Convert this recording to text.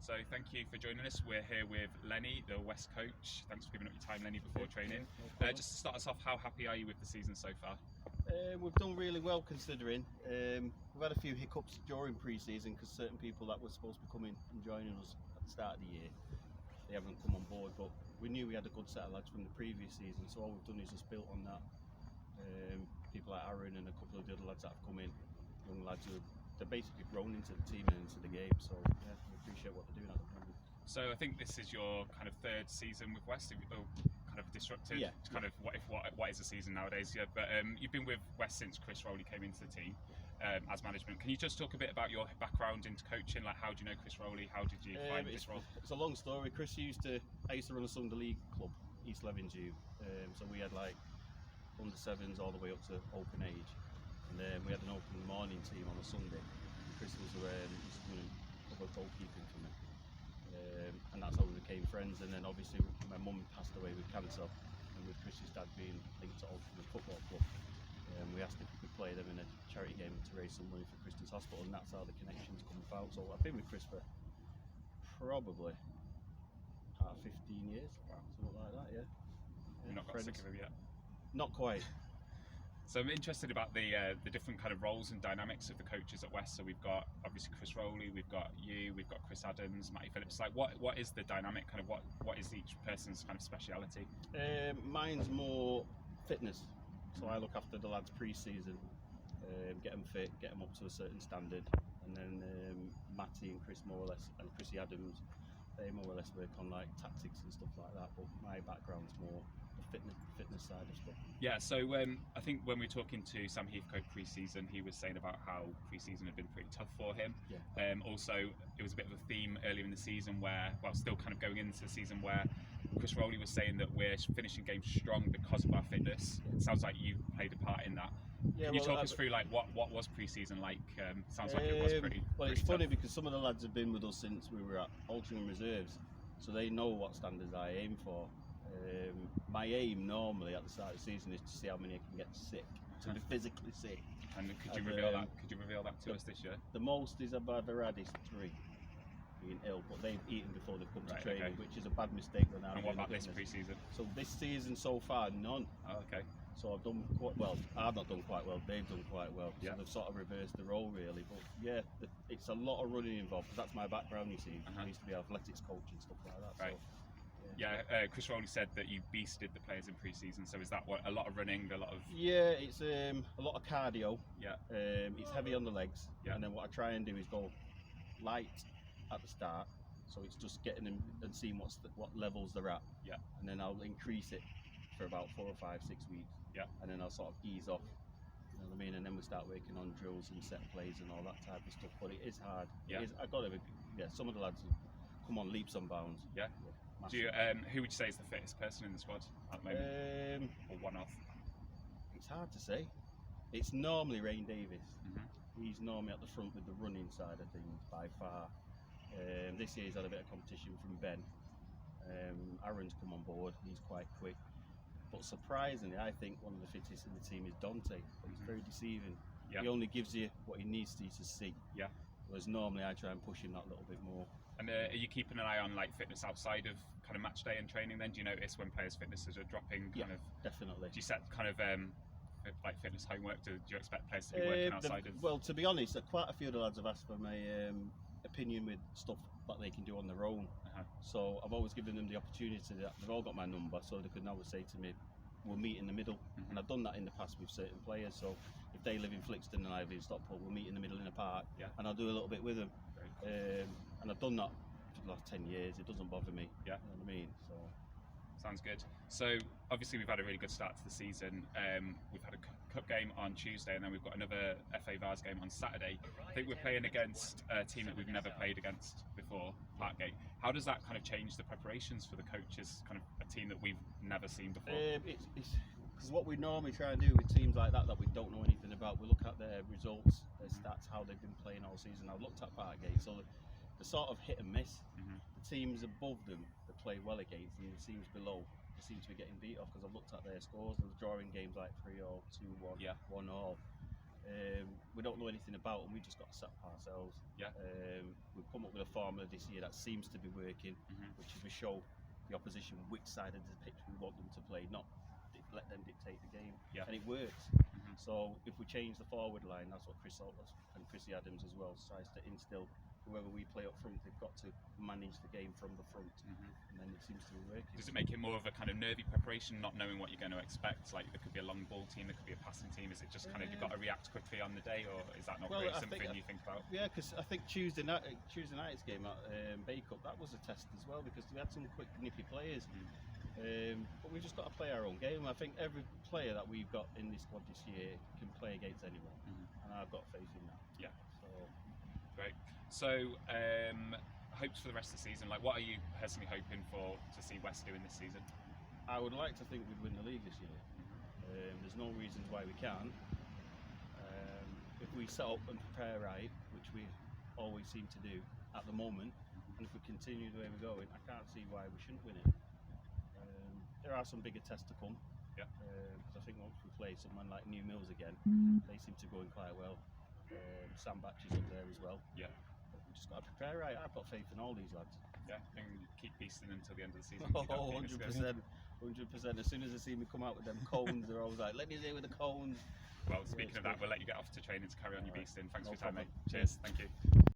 So thank you for joining us. We're here with Lenny, the West coach. Thanks for giving up your time, Lenny, before training. Just to start us off, how happy are you with the season so far? We've done really well considering. We've had a few hiccups during pre-season because certain people that were supposed to be coming and joining us at the start of the year, they haven't come on board, but we knew we had a good set of lads from the previous season, so all we've done is just built on that. People like Aaron and a couple of the other lads that have come in, young lads who they're basically grown into the team and into the game, so yeah, we appreciate what they're doing at the moment. So I think this is your kind of third season with West, kind of disrupted. Yeah. Kind of what is a season nowadays? Yeah, but you've been with West since Chris Rowley came into the team as management. Can you just talk a bit about your background into coaching? Like, how do you know Chris Rowley? How did you find this role? It's a long story. I used to run a Sunday League club, East Levenshulme. So we had like under sevens all the way up to open age, and then we had an open morning team on a Sunday. Chris was doing cover goalkeeping for me, and that's how we became friends. And then obviously my mum passed away with cancer, and with Chris's dad being linked to Ultimate Football Club, we asked if we could play them in a charity game to raise some money for Christie's Hospital, and that's how the connections come about. So I've been with Chris for probably 15 years, something like that. Yeah. You've not got sick of him yet? Not quite. So I'm interested about the different kind of roles and dynamics of the coaches at West. So we've got obviously Chris Rowley, we've got you, we've got Chris Adams, Matty Phillips. Like, what is the dynamic? Kind of what is each person's kind of speciality? Mine's more fitness. So I look after the lads pre-season, get them fit, get them up to a certain standard, and then Matty and Chris more or less, and Chrissy Adams, they more or less work on like tactics and stuff like that. But my background's more the fitness side of stuff. Yeah, so I think when we were talking to Sam Heathcote pre-season, he was saying about how pre-season had been pretty tough for him. Yeah. Also, it was a bit of a theme earlier in the season where, well, still kind of going into the season where Chris Rowley was saying that we're finishing games strong because of our fitness. It sounds like you played a part in that. Yeah, Can you talk us through like what was pre-season like? Sounds like it was pretty. Well, it's pretty funny tough. because some of the lads have been with us since we were at Altrincham Reserves, so they know what standards I aim for. My aim normally at the start of the season is to see how many I can get sick, to be physically sick. And could you reveal that? Could you reveal that to us this year? The most I've ever had is 3 being ill, but they've eaten before they've come to training, which is a bad mistake. And what about this pre-season? So this season so far, none. Oh, okay. So I've done quite well. I've not done quite well. They've done quite well. So they've sort of reversed the role really. But yeah, it's a lot of running involved because that's my background. You see, I used to be athletics coach and stuff like that. Right. So, Chris Rowley said that you beasted the players in pre-season. So is that what a lot of running, a lot of? Yeah, it's a lot of cardio. Yeah. It's heavy on the legs. Yeah. And then what I try and do is go light at the start. So it's just getting them and seeing what levels they're at. Yeah. And then I'll increase it for about 4 or 5, 6 weeks. Yeah. And then I'll sort of ease off. You know what I mean? And then we start working on drills and set plays and all that type of stuff. But it is hard. Yeah. I got to. Yeah. Some of the lads come on leaps and bounds. Yeah. Do you, who would you say is the fittest person in the squad at the moment? Or one off? It's hard to say. It's normally Rain Davis. Mm-hmm. He's normally at the front with the running side of things by far. This year he's had a bit of competition from Ben. Aaron's come on board. He's quite quick. But surprisingly, I think one of the fittest in the team is Dante. He's very deceiving. Yeah. He only gives you what he needs to see. Yeah. Whereas normally I try and push him that little bit more. And are you keeping an eye on like fitness outside of kind of match day and training? Then do you notice when players' fitnesses are dropping? Definitely. Do you set kind of like fitness homework? Do you expect players to be working outside of? Well, to be honest, quite a few of the lads have asked for my opinion with stuff that they can do on their own. So I've always given them the opportunity that they've all got my number, so they could always say to me, we'll meet in the middle. And I've done that in the past with certain players. So if they live in Flixton and I live in Stockport, we'll meet in the middle in a park, and I'll do a little bit with them. And I've done that for the last 10 years. It doesn't bother me. Yeah. You know what I mean? So. Sounds good. So obviously we've had a really good start to the season. We've had a cup game on Tuesday, and then we've got another FA Vars game on Saturday. I think we're playing against a team that we've never played against before, Parkgate. How does that kind of change the preparations for the coaches? Kind of a team that we've never seen before. Because what we normally try and do with teams like that we don't know anything about, we look at their results, their stats, how they've been playing all season. I've looked at Parkgate, so they're sort of hit and miss. The teams above them they play well against, and the teams below they seem to be getting beat off because I've looked at their scores. They're drawing games like 3-0, 2-1, 1-0. we don't know anything about them. We just got to set up ourselves. Yeah. We've come up with a formula this year that seems to be working, which is we show the opposition which side of the pitch we want them to play, not let them dictate the game. Yeah. And it works. So if we change the forward line, that's what Chris Salters and Chrissy Adams as well tries to instill. Whoever we play up front, they've got to manage the game from the front, and then it seems to be working. Does it make it more of a kind of nervy preparation, not knowing what you're going to expect? Like there could be a long ball team, there could be a passing team. Is it just kind of you've got to react quickly on the day, or is that not really something you think about? Yeah, because I think Tuesday night's game at Bay Cup, that was a test as well, because we had some quick nippy players. But we've just got to play our own game. I think every player that we've got in this squad this year can play against anyone, and I've got faith in that. Yeah. So great. So hopes for the rest of the season. Like, what are you personally hoping for to see West do in this season? I would like to think we'd win the league this year. There's no reasons why we can't. If we set up and prepare right, which we always seem to do at the moment, and if we continue the way we're going, I can't see why we shouldn't win it. There are some bigger tests to come. Yeah. Because I think once we play someone like New Mills again, they seem to go in quite well. Sam Batch is up there as well. Yeah. But we just got to prepare right. I've got faith in all these lads. Yeah, and keep beasting until the end of the season. Oh, 100%. 100%. As soon as they see me come out with them cones, they're always like, Lenny's here with the cones. Well, speaking of that, we'll let you get off to training to carry on your beasting. Thanks for your time, problem. mate. Cheers. Thank you.